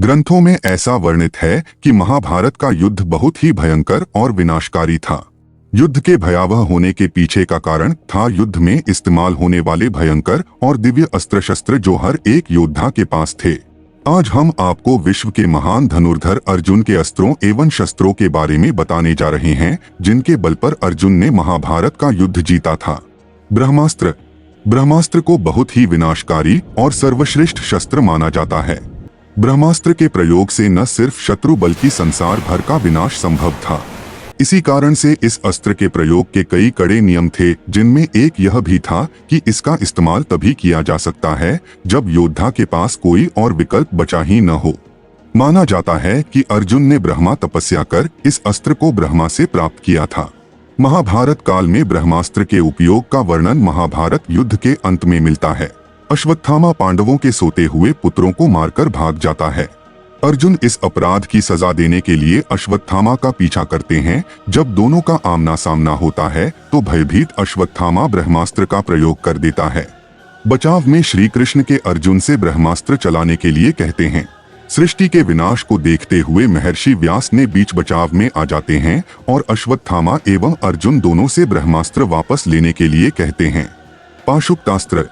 ग्रंथों में ऐसा वर्णित है कि महाभारत का युद्ध बहुत ही भयंकर और विनाशकारी था। युद्ध के भयावह होने के पीछे का कारण था युद्ध में इस्तेमाल होने वाले भयंकर और दिव्य अस्त्र शस्त्र जो हर एक योद्धा के पास थे। आज हम आपको विश्व के महान धनुर्धर अर्जुन के अस्त्रों एवं शस्त्रों के बारे में बताने जा रहे हैं, जिनके बल पर अर्जुन ने महाभारत का युद्ध जीता था। ब्रह्मास्त्र। ब्रह्मास्त्र को बहुत ही विनाशकारी और सर्वश्रेष्ठ शस्त्र माना जाता है। ब्रह्मास्त्र के प्रयोग से न सिर्फ शत्रु बल्कि संसार भर का विनाश संभव था। इसी कारण से इस अस्त्र के प्रयोग के कई कड़े नियम थे, जिनमें एक यह भी था कि इसका इस्तेमाल तभी किया जा सकता है जब योद्धा के पास कोई और विकल्प बचा ही न हो। माना जाता है कि अर्जुन ने ब्रह्मा तपस्या कर इस अस्त्र को ब्रह्मा से प्राप्त किया था। महाभारत काल में ब्रह्मास्त्र के उपयोग का वर्णन महाभारत युद्ध के अंत में मिलता है। अश्वत्थामा पांडवों के सोते हुए पुत्रों को मारकर भाग जाता है। अर्जुन इस अपराध की सजा देने के लिए अश्वत्थामा का पीछा करते हैं। जब दोनों का आमना सामना होता है तो भयभीत अश्वत्थामा ब्रह्मास्त्र का प्रयोग कर देता है। बचाव में श्री कृष्ण के अर्जुन से ब्रह्मास्त्र चलाने के लिए कहते हैं। सृष्टि के विनाश को देखते हुए महर्षि व्यास ने बीच बचाव में आ जाते हैं और अश्वत्थामा एवं अर्जुन दोनों से ब्रह्मास्त्र वापस लेने के लिए कहते हैं। पाशुपतास्त्र।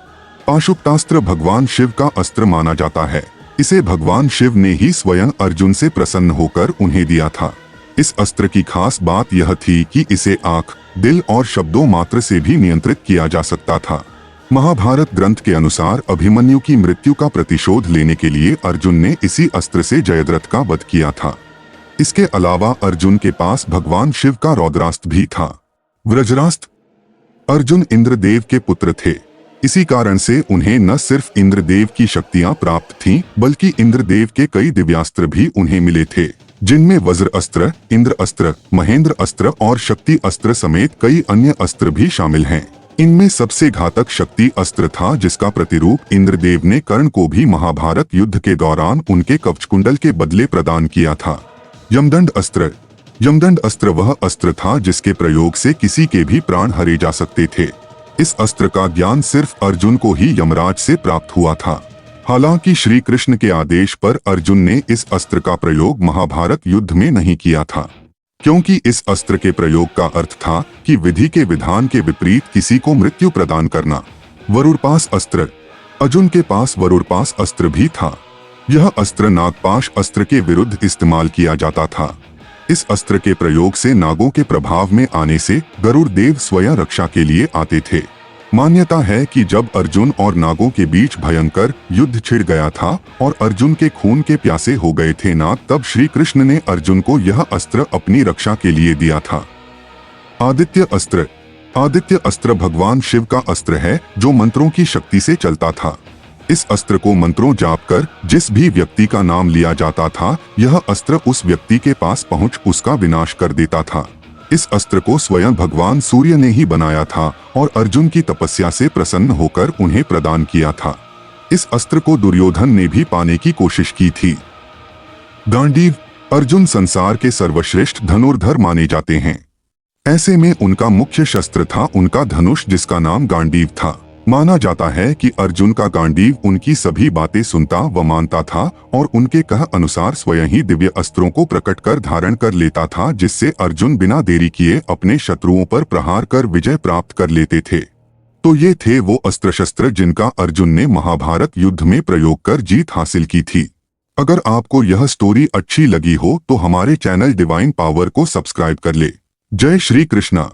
पाशुपतास्त्र भगवान शिव का अस्त्र माना जाता है। इसे भगवान शिव ने ही स्वयं अर्जुन से प्रसन्न होकर उन्हें दिया था। इस अस्त्र की खास बात यह थी कि इसे आंख, दिल और शब्दों मात्र से भी नियंत्रित किया जा सकता था। महाभारत ग्रंथ के अनुसार अभिमन्यु की मृत्यु का प्रतिशोध लेने के लिए अर्जुन ने इसी अस्त्र से जयद्रथ का वध किया था। इसके अलावा अर्जुन के पास भगवान शिव का रौद्रास्त्र भी था। वज्रास्त्र। अर्जुन इंद्रदेव के पुत्र थे। इसी कारण से उन्हें न सिर्फ इंद्रदेव की शक्तियां प्राप्त थीं, बल्कि इंद्रदेव के कई दिव्यास्त्र भी उन्हें मिले थे, जिनमें वज्र अस्त्र, इंद्र अस्त्र, महेंद्र अस्त्र और शक्ति अस्त्र समेत कई अन्य अस्त्र भी शामिल हैं। इनमें सबसे घातक शक्ति अस्त्र था, जिसका प्रतिरूप इंद्रदेव ने कर्ण को भी महाभारत युद्ध के दौरान उनके कवचकुंडल के बदले प्रदान किया था। यमदंड अस्त्र। यमदंड अस्त्र वह अस्त्र था जिसके प्रयोग से किसी के भी प्राण हरे जा सकते थे। इस अस्त्र का ज्ञान सिर्फ अर्जुन को ही यमराज से प्राप्त हुआ था। हालांकि श्री कृष्ण के आदेश पर अर्जुन ने इस अस्त्र का प्रयोग महाभारत युद्ध में नहीं किया था, क्योंकि इस अस्त्र के प्रयोग का अर्थ था कि विधि के विधान के विपरीत किसी को मृत्यु प्रदान करना। वरुणपाश अस्त्र। अर्जुन के पास वरुणपाश अस्त्र भी था। यह अस्त्र नागपाश अस्त्र के विरुद्ध इस्तेमाल किया जाता था। इस अस्त्र के प्रयोग से नागों के प्रभाव में आने से गरुड़ देव स्वयं रक्षा के लिए आते थे। मान्यता है कि जब अर्जुन और नागों के बीच भयंकर युद्ध छिड़ गया था और अर्जुन के खून के प्यासे हो गए थे नाग, तब श्री कृष्ण ने अर्जुन को यह अस्त्र अपनी रक्षा के लिए दिया था। आदित्य अस्त्र। आदित्य अस्त्र भगवान शिव का अस्त्र है जो मंत्रों की शक्ति से चलता था। इस अस्त्र को मंत्रों जाप कर जिस भी व्यक्ति का नाम लिया जाता था, यह अस्त्र उस व्यक्ति के पास पहुंच उसका विनाश कर देता था। इस अस्त्र को स्वयं भगवान सूर्य ने ही बनाया था और अर्जुन की तपस्या से प्रसन्न होकर उन्हें प्रदान किया था। इस अस्त्र को दुर्योधन ने भी पाने की कोशिश की थी। गांडीव। अर्जुन संसार के सर्वश्रेष्ठ धनुर्धर माने जाते हैं। ऐसे में उनका मुख्य शस्त्र था उनका धनुष, जिसका नाम गांडीव था। माना जाता है कि अर्जुन का गांडीव उनकी सभी बातें सुनता व मानता था और उनके कह अनुसार स्वयं ही दिव्य अस्त्रों को प्रकट कर धारण कर लेता था, जिससे अर्जुन बिना देरी किए अपने शत्रुओं पर प्रहार कर विजय प्राप्त कर लेते थे। तो ये थे वो अस्त्र शस्त्र जिनका अर्जुन ने महाभारत युद्ध में प्रयोग कर जीत हासिल की थी। अगर आपको यह स्टोरी अच्छी लगी हो तो हमारे चैनल डिवाइन पावर को सब्सक्राइब कर ले। जय श्री कृष्णा।